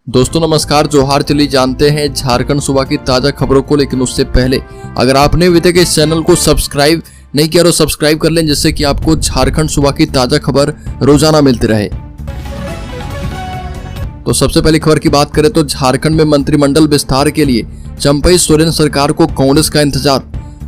दोस्तों नमस्कार, जोहार। चलिए जानते हैं झारखंड सूबा की ताजा खबरों को, लेकिन उससे पहले अगर आपने अभी तक इस चैनल को सब्सक्राइब नहीं किया तो सब्सक्राइब कर लें, जिससे कि आपको झारखंड सूबा की ताजा खबर रोजाना मिलती रहे। तो सबसे पहली खबर की बात करें तो झारखंड में मंत्रिमंडल विस्तार के लिए चंपई सोरेन सरकार को कांग्रेस का इंतजार।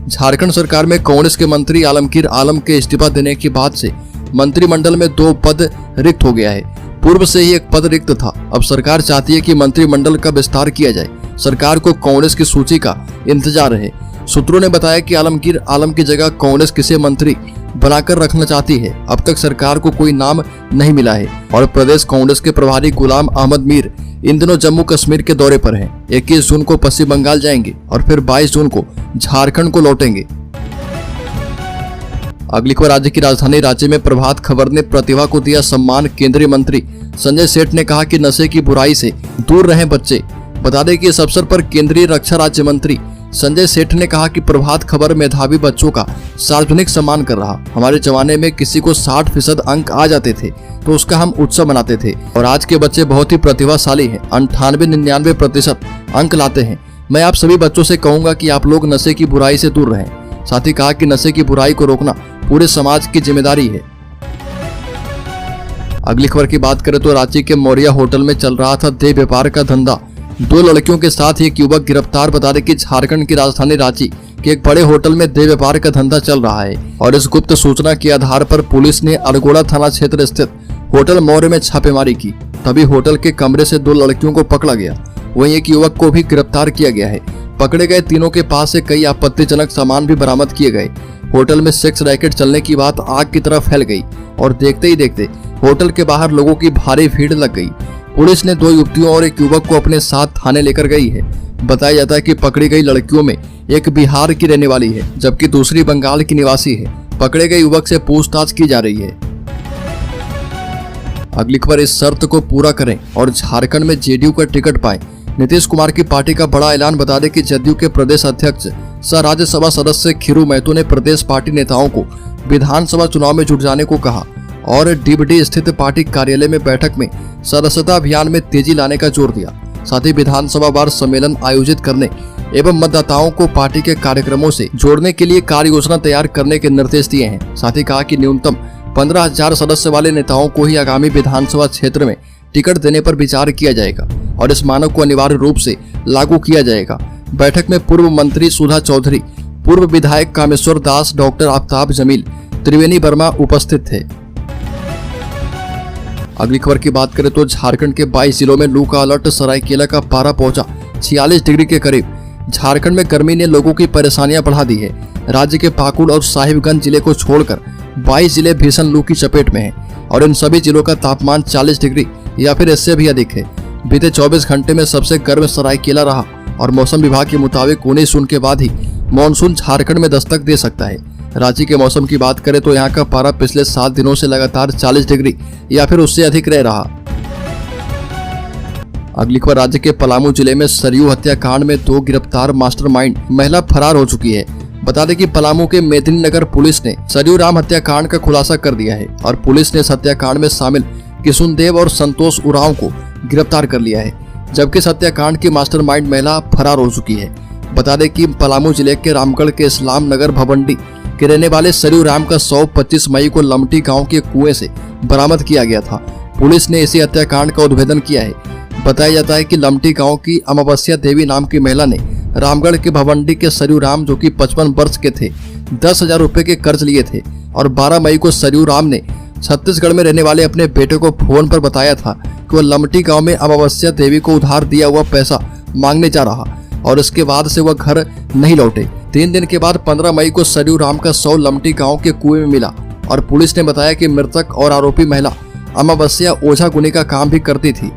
झारखंड सरकार में कांग्रेस के मंत्री आलमगीर आलम के इस्तीफा देने के बाद से मंत्रिमंडल में 2 पद रिक्त हो गया है। पूर्व से ही एक पद रिक्त था। अब सरकार चाहती है कि मंत्रिमंडल का विस्तार किया जाए। सरकार को कांग्रेस की सूची का इंतजार है। सूत्रों ने बताया कि आलमगीर आलम की जगह कांग्रेस किसे मंत्री बनाकर रखना चाहती है। अब तक सरकार को कोई नाम नहीं मिला है और प्रदेश कांग्रेस के प्रभारी गुलाम अहमद मीर इन दिनों जम्मू कश्मीर के दौरे पर हैं। 21 जून को पश्चिम बंगाल जाएंगे और फिर 22 जून को झारखंड को लौटेंगे। अगली खबर, राज्य की राजधानी रांची में प्रभात खबर ने प्रतिभा को दिया सम्मान। केंद्रीय मंत्री संजय सेठ ने कहा कि नशे की बुराई से दूर रहें बच्चे। बता दें कि इस अवसर पर केंद्रीय रक्षा राज्य मंत्री संजय सेठ ने कहा कि प्रभात खबर मेधावी बच्चों का सार्वजनिक सम्मान कर रहा। हमारे जमाने में किसी को 60% अंक आ जाते थे तो उसका हम उत्सव मनाते थे, और आज के बच्चे बहुत ही प्रतिभाशाली हैं। 98-99% अंक लाते हैं। मैं आप सभी बच्चों से कहूंगा कि आप लोग नशे की बुराई से दूर रहें। साथ ही कहा कि नशे की बुराई को रोकना पूरे समाज की जिम्मेदारी है। अगली खबर की बात करें तो रांची के मौर्या होटल में चल रहा था देह व्यापार का धंधा। 2 लड़कियों के साथ एक युवक गिरफ्तार। बता दें कि झारखंड की राजधानी रांची के एक बड़े होटल में देह व्यापार का धंधा चल रहा है, और इस गुप्त सूचना के आधार पर पुलिस ने अरगोड़ा थाना क्षेत्र स्थित होटल मौर्य में छापेमारी की। तभी होटल के कमरे से 2 लड़कियों को पकड़ा गया। वहीं एक युवक को भी गिरफ्तार किया गया है। पकड़े गए तीनों के पास से कई आपत्तिजनक सामान भी बरामद किए गए। होटल में सेक्स रैकेट चलने की बात आग की तरह फैल गई और देखते ही देखते होटल के बाहर लोगों की भारी भीड़ लग गई। पुलिस ने 2 युवतियों और एक युवक को अपने साथ थाने लेकर गई है। बताया जाता है कि पकड़ी गई लड़कियों में एक बिहार की रहने वाली है, जबकि दूसरी बंगाल की निवासी है। पकड़े गए युवक से पूछताछ की जा रही है। अगली खबर, इस शर्त को पूरा करें और झारखंड में जेडीयू का टिकट पाएं। नीतीश कुमार की पार्टी का बड़ा ऐलान। बता दें कि जदयू के प्रदेश अध्यक्ष सह राज्यसभा सदस्य खीरू महतो ने प्रदेश पार्टी नेताओं को विधानसभा चुनाव में जुट जाने को कहा और डीबडी स्थित पार्टी कार्यालय में बैठक में सदस्यता अभियान में तेजी लाने का जोर दिया। साथ ही विधानसभा वार सम्मेलन आयोजित करने एवं मतदाताओं को पार्टी के कार्यक्रमों से जोड़ने के लिए कार्य योजना तैयार करने के निर्देश दिए हैं। साथ ही कहा कि न्यूनतम 15,000 सदस्य वाले नेताओं को ही आगामी विधानसभा क्षेत्र में टिकट देने पर विचार किया जाएगा और इस मानक को अनिवार्य रूप से लागू किया जाएगा। बैठक में पूर्व मंत्री सुधा चौधरी, पूर्व विधायक कामेश्वर दास, डॉक्टर आफ्ताब जमील, त्रिवेणी वर्मा उपस्थित थे। अगली खबर की बात करें तो झारखंड के 22 जिलों में लू का अलर्ट। सरायकेला का पारा पहुंचा 46 डिग्री के करीब। झारखंड में गर्मी ने लोगों की परेशानियां बढ़ा दी है। राज्य के पाकुड़ और साहिबगंज जिले को छोड़कर 22 जिले भीषण लू की चपेट में हैं और इन सभी जिलों का तापमान 40 डिग्री या फिर इससे भी अधिक है। बीते 24 घंटे में सबसे गर्म सरायकेला रहा और मौसम विभाग के मुताबिक 19 जून के बाद ही मानसून झारखंड में दस्तक दे सकता है। रांची के मौसम की बात करें तो यहाँ का पारा पिछले 7 दिनों से लगातार 40 डिग्री या फिर उससे अधिक रह रहा। अगली खबर, राज्य के पलामू जिले में सरयू हत्याकांड में 2 गिरफ्तार मास्टरमाइंड महिला फरार हो चुकी है। बता दें कि पलामू के मेदिनीनगर पुलिस ने सरयू राम हत्याकांड का खुलासा कर दिया है और पुलिस ने इस हत्याकांड में शामिल किशुनदेव और संतोष उरांव को गिरफ्तार कर लिया है, जबकि इस हत्याकांड की मास्टरमाइंड महिला फरार हो चुकी है। बता दें कि पलामू जिले के रामगढ़ के इस्लाम नगर भवंडी के रहने वाले सरयू राम का शव 25 मई को लमटी गांव के कुएं से बरामद किया गया था। पुलिस ने इसी हत्याकांड का उद्भेदन किया है। बताया जाता है कि लमटी गांव की अमावस्या देवी नाम की महिला ने रामगढ़ के भवंडी के सरयू राम, जो कि 55 वर्ष के थे, 10,000 रुपए के कर्ज लिए थे और 12 मई को सरयू राम ने छत्तीसगढ़ में रहने वाले अपने बेटे को फोन पर बताया था कि वह लमटी गांव में अमावस्या देवी को उधार दिया हुआ पैसा मांगने जा रहा और इसके बाद से वह घर नहीं लौटे। 3 दिन के बाद 15 मई को सरयू राम का शव लमटी गांव के कुएं में मिला और पुलिस ने बताया कि मृतक और आरोपी महिला अमावस्या ओझा गुनी का काम भी करती थी।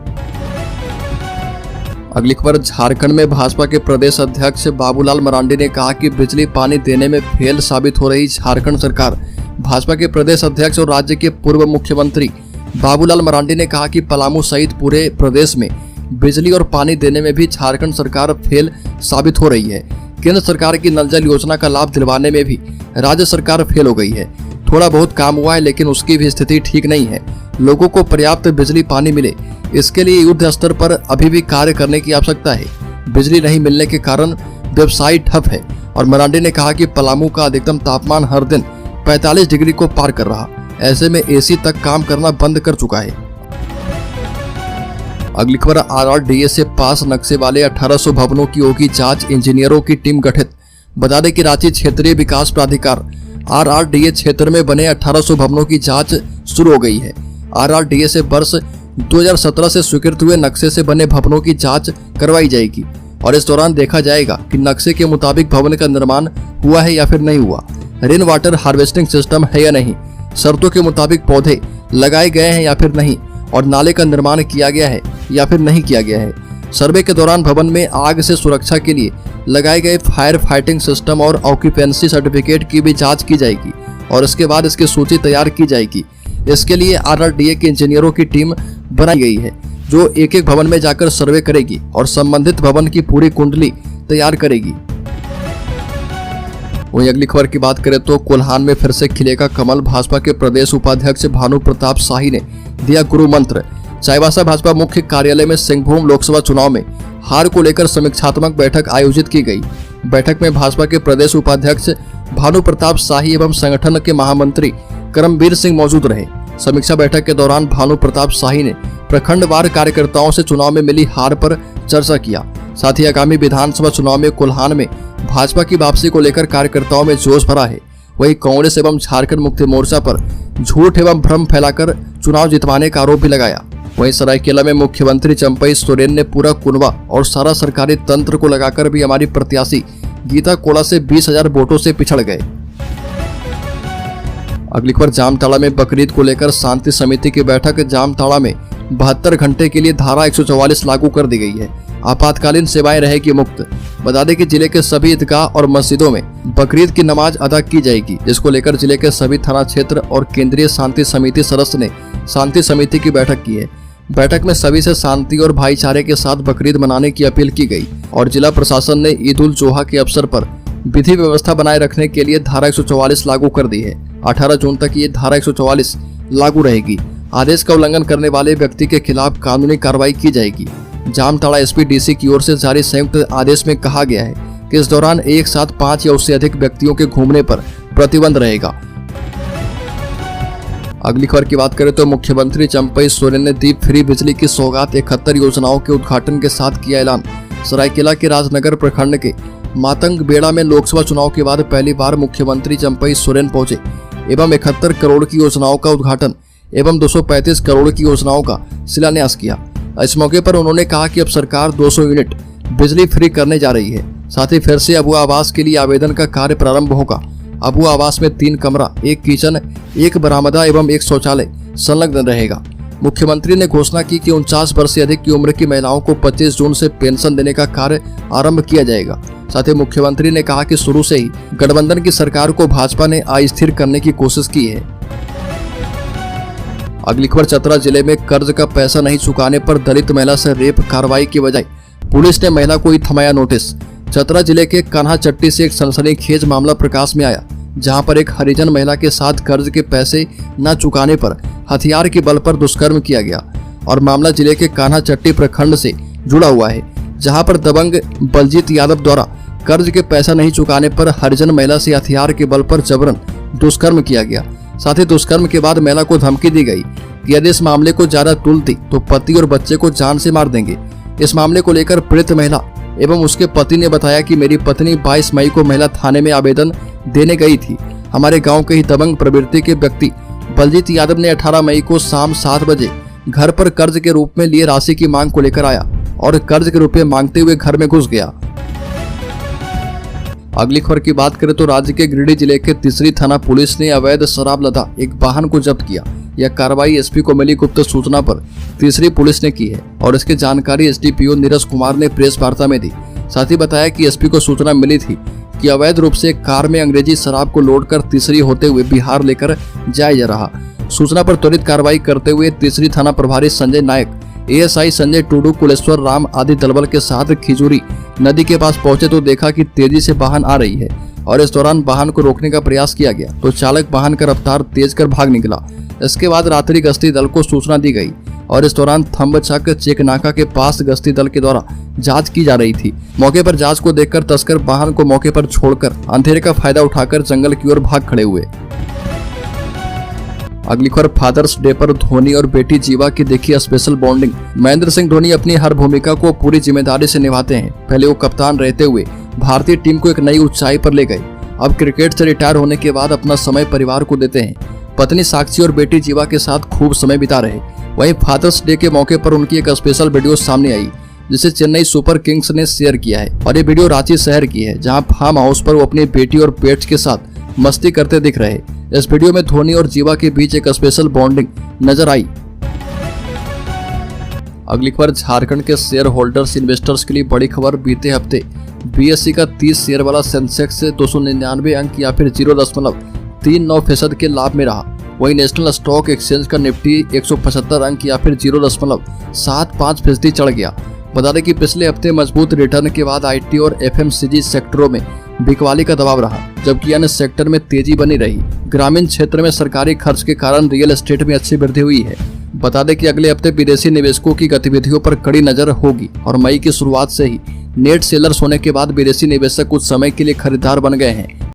अगली खबर, झारखंड में भाजपा के प्रदेश अध्यक्ष बाबूलाल मरांडी ने कहा कि बिजली पानी देने में फेल साबित हो रही झारखंड सरकार। भाजपा के प्रदेश अध्यक्ष और राज्य के पूर्व मुख्यमंत्री बाबूलाल मरांडी ने कहा कि पलामू सहित पूरे प्रदेश में बिजली और पानी देने में भी झारखंड सरकार फेल साबित हो रही है। केंद्र सरकार की नल जल योजना का लाभ दिलवाने में भी राज्य सरकार फेल हो गई है। थोड़ा बहुत काम हुआ है, लेकिन उसकी भी स्थिति ठीक नहीं है। लोगों को पर्याप्त बिजली पानी मिले, इसके लिए युद्ध स्तर पर अभी भी कार्य करने की आवश्यकता है। बिजली नहीं मिलने के कारण व्यवसाय ठप है और मरांडी ने कहा कि पलामू का अधिकतम तापमान हर दिन 45 डिग्री को पार कर रहा। ऐसे में एसी तक काम करना बंद कर चुका है। अगली खबर, RRDA से पास नक्शे वाले 1800 भवनों की होगी जांच, इंजीनियरों की टीम गठित। बता दें कि रांची क्षेत्रीय विकास प्राधिकार RRDA क्षेत्र में बने 1800 भवनों की जांच शुरू हो गई है। RRDA से वर्ष 2017 से स्वीकृत हुए नक्शे से बने भवनों की जांच करवाई जाएगी और इस दौरान देखा जाएगा कि नक्शे के मुताबिक भवन का निर्माण हुआ है या फिर नहीं हुआ, रेन वाटर हार्वेस्टिंग सिस्टम है या नहीं, शर्तों के मुताबिक पौधे लगाए गए हैं या फिर नहीं, और नाले का निर्माण किया गया है या फिर नहीं किया गया है। सर्वे के दौरान भवन में आग से सुरक्षा के लिए लगाए गए फायर फाइटिंग सिस्टम और ऑक्यूपेंसी सर्टिफिकेट की भी जांच की जाएगी और इसके बाद इसकी सूची तैयार की जाएगी। इसके लिए RRDA के इंजीनियरों की टीम बनाई गई है जो एक एक भवन में जाकर सर्वे करेगी और संबंधित भवन की पूरी कुंडली तैयार करेगी। वहीं अगली खबर की बात करें तो कोल्हान में फिर से खिलेगा कमल। भाजपा के प्रदेश उपाध्यक्ष भानु प्रताप शाही ने दिया गुरु मंत्र। चाईबासा भाजपा मुख्य कार्यालय में सिंहभूम लोकसभा चुनाव में हार को लेकर समीक्षात्मक बैठक आयोजित की गई। बैठक में भाजपा के प्रदेश उपाध्यक्ष भानु प्रताप शाही एवं संगठन के महामंत्री करमबीर सिंह मौजूद रहे। समीक्षा बैठक के दौरान भानु प्रताप शाही ने प्रखंडवार कार्यकर्ताओं से चुनाव में मिली हार पर चर्चा किया। साथ ही आगामी विधानसभा चुनाव में कोल्हान में भाजपा की वापसी को लेकर कार्यकर्ताओं में जोश भरा है। वहीं कांग्रेस एवं झारखंड मुक्ति मोर्चा पर झूठ एवं भ्रम फैलाकर चुनाव जितवाने का आरोप भी लगाया। वहीं सरायकेला में मुख्यमंत्री चंपई सोरेन ने पूरा कुनबा और सारा सरकारी तंत्र को लगाकर भी हमारी प्रत्याशी गीता कोड़ा से 20,000 वोटों से पिछड़ गए। अगली खबर, जामताड़ा में बकरीद को लेकर शांति समिति की बैठक। जामताड़ा में 72 घंटे के लिए धारा 144 लागू कर दी गई है। आपातकालीन सेवाएं रहेगी मुक्त। बता दें कि जिले के सभी ईदगाह और मस्जिदों में बकरीद की नमाज अदा की जाएगी, जिसको लेकर जिले के सभी थाना क्षेत्र और केंद्रीय शांति समिति सदस्य ने शांति समिति की बैठक की है। बैठक में सभी से शांति और भाईचारे के साथ बकरीद मनाने की अपील की गई और जिला प्रशासन ने ईद उल जोहा के अवसर पर विधि व्यवस्था बनाए रखने के लिए धारा 144 लागू कर दी है। 18 जून तक ये धारा 144 लागू रहेगी। आदेश का उल्लंघन करने वाले व्यक्ति के खिलाफ कानूनी कार्रवाई की जाएगी। जामताड़ा SPDC की ओर से जारी संयुक्त आदेश में कहा गया है कि इस दौरान एक साथ 5 या उससे अधिक व्यक्तियों के घूमने पर प्रतिबंध रहेगा। अगली खबर की बात करें तो मुख्यमंत्री चंपई सोरेन ने दी फ्री बिजली की सौगात। 71 योजनाओं के उद्घाटन के साथ किया ऐलान। सरायकेला के राजनगर प्रखंड के मातंग बेड़ा में लोकसभा चुनाव के बाद पहली बार मुख्यमंत्री चंपई सोरेन पहुंचे एवं 71 करोड़ की योजनाओं का उद्घाटन एवं 235 करोड़ की योजनाओं का शिलान्यास किया। इस मौके पर उन्होंने कहा कि अब सरकार 200 यूनिट बिजली फ्री करने जा रही है। साथ ही फिर से अबू आवास के लिए आवेदन का कार्य प्रारंभ होगा। अबू आवास में 3 कमरा, 1 किचन, 1 बरामदा एवं 1 शौचालय संलग्न रहेगा। मुख्यमंत्री ने घोषणा की कि 49 वर्ष से अधिक की उम्र की महिलाओं को 25 जून से पेंशन देने का कार्य आरंभ किया जाएगा। साथ ही मुख्यमंत्री ने कहा कि शुरू से ही गठबंधन की सरकार को भाजपा ने अस्थिर करने की कोशिश की है। अगली खबर, चतरा जिले में कर्ज का पैसा नहीं चुकाने पर दलित महिला से रेप। कार्रवाई की बजाय पुलिस ने महिला को ही थमाया नोटिस। चतरा जिले के कान्हाचट्टी से एक सनसनीखेज मामला प्रकाश में आया, जहां पर एक हरिजन महिला के साथ कर्ज के पैसे न चुकाने पर हथियार के बल पर दुष्कर्म किया गया और मामला जिले के कान्हाचट्टी प्रखंड से जुड़ा हुआ है, जहां पर दबंग बलजीत यादव द्वारा कर्ज के पैसा नहीं चुकाने पर हरिजन महिला से हथियार के बल पर जबरन दुष्कर्म किया गया। साथ ही दुष्कर्म के बाद महिला को धमकी दी गई कि यदि इस मामले को ज्यादा तुलती तो पति और बच्चे को जान से मार देंगे। इस मामले को लेकर पीड़ित महिला एवं उसके पति ने बताया कि मेरी पत्नी 22 मई को महिला थाने में आवेदन देने गई थी। हमारे गांव के ही दबंग प्रवृत्ति के व्यक्ति बलजीत यादव ने 18 मई को शाम 7 बजे घर पर कर्ज के रूप में लिए राशि की मांग को लेकर आया और कर्ज के रुपए मांगते हुए घर में घुस गया। अगली खबर की बात करें तो राज्य के गिरिडीह जिले के तीसरी थाना पुलिस ने अवैध शराब लदा एक वाहन को जब्त किया। यह कार्रवाई एसपी को मिली गुप्त सूचना पर तीसरी पुलिस ने की है और इसकी जानकारी एसडीपीओ नीरज कुमार ने प्रेस वार्ता में दी। साथ ही बताया कि एसपी को सूचना मिली थी कि अवैध रूप से एक कार में अंग्रेजी शराब को लोड कर तीसरी होते हुए बिहार लेकर जाया जा रहा। सूचना पर त्वरित कार्रवाई करते हुए तीसरी थाना प्रभारी संजय नायक, एएसआई संजय टूडू, कुलेश्वर राम आदि दलबल के साथ खिजूरी नदी के पास पहुंचे तो देखा कि तेजी से वाहन आ रही है और इस दौरान वाहन को रोकने का प्रयास किया गया तो चालक वाहन का रफ्तार तेज कर भाग निकला। इसके बाद रात्रि गश्ती दल को सूचना दी गई और इस दौरान थम्बचक चेकनाका के पास गश्ती दल के द्वारा जांच की जा रही थी। मौके पर जांच को देखकर तस्कर वाहन को मौके पर छोड़कर अंधेरे का फायदा उठाकर जंगल की ओर भाग खड़े हुए। अगली खबर फादर्स डे पर धोनी और बेटी जीवा की देखी स्पेशल बॉन्डिंग। महेंद्र सिंह धोनी अपनी हर भूमिका को पूरी जिम्मेदारी से निभाते हैं। पहले वो कप्तान रहते हुए भारतीय टीम को एक नई ऊंचाई पर ले गए। अब क्रिकेट से रिटायर होने के बाद अपना समय परिवार को देते हैं। पत्नी साक्षी और बेटी जीवा के साथ खूब समय बिता रहे। वहीं फादर्स डे के मौके पर उनकी एक स्पेशल वीडियो सामने आई, जिसे चेन्नई सुपर किंग्स ने शेयर किया है। और ये वीडियो रांची शहर की है, जहां फार्म हाउस पर वो अपनी बेटी और पेट्स के साथ मस्ती करते दिख रहे। इस वीडियो में धोनी और जीवा के बीच एक स्पेशल बॉन्डिंग नजर आई। अगली खबर झारखंड के शेयर होल्डर्स इन्वेस्टर्स के लिए बड़ी खबर। बीते हफ्ते बीएसई का 30 शेयर वाला सेंसेक्स से 299 अंक या फिर 0.39% के लाभ में रहा। वहीं नेशनल स्टॉक एक्सचेंज का निफ्टी 175 अंक या फिर 0.75% चढ़ गया। बता दें कि पिछले हफ्ते मजबूत रिटर्न के बाद आईटी और एफएमसीजी सेक्टरों में बिकवाली का दबाव रहा, जबकि अन्य सेक्टर में तेजी बनी रही। ग्रामीण क्षेत्र में सरकारी खर्च के कारण रियल एस्टेट में अच्छी वृद्धि हुई है। बता दें कि अगले हफ्ते विदेशी निवेशकों की गतिविधियों पर कड़ी नजर होगी और मई की शुरुआत से ही नेट सेलर्स होने के बाद विदेशी निवेशक कुछ समय के लिए खरीदार बन गए हैं।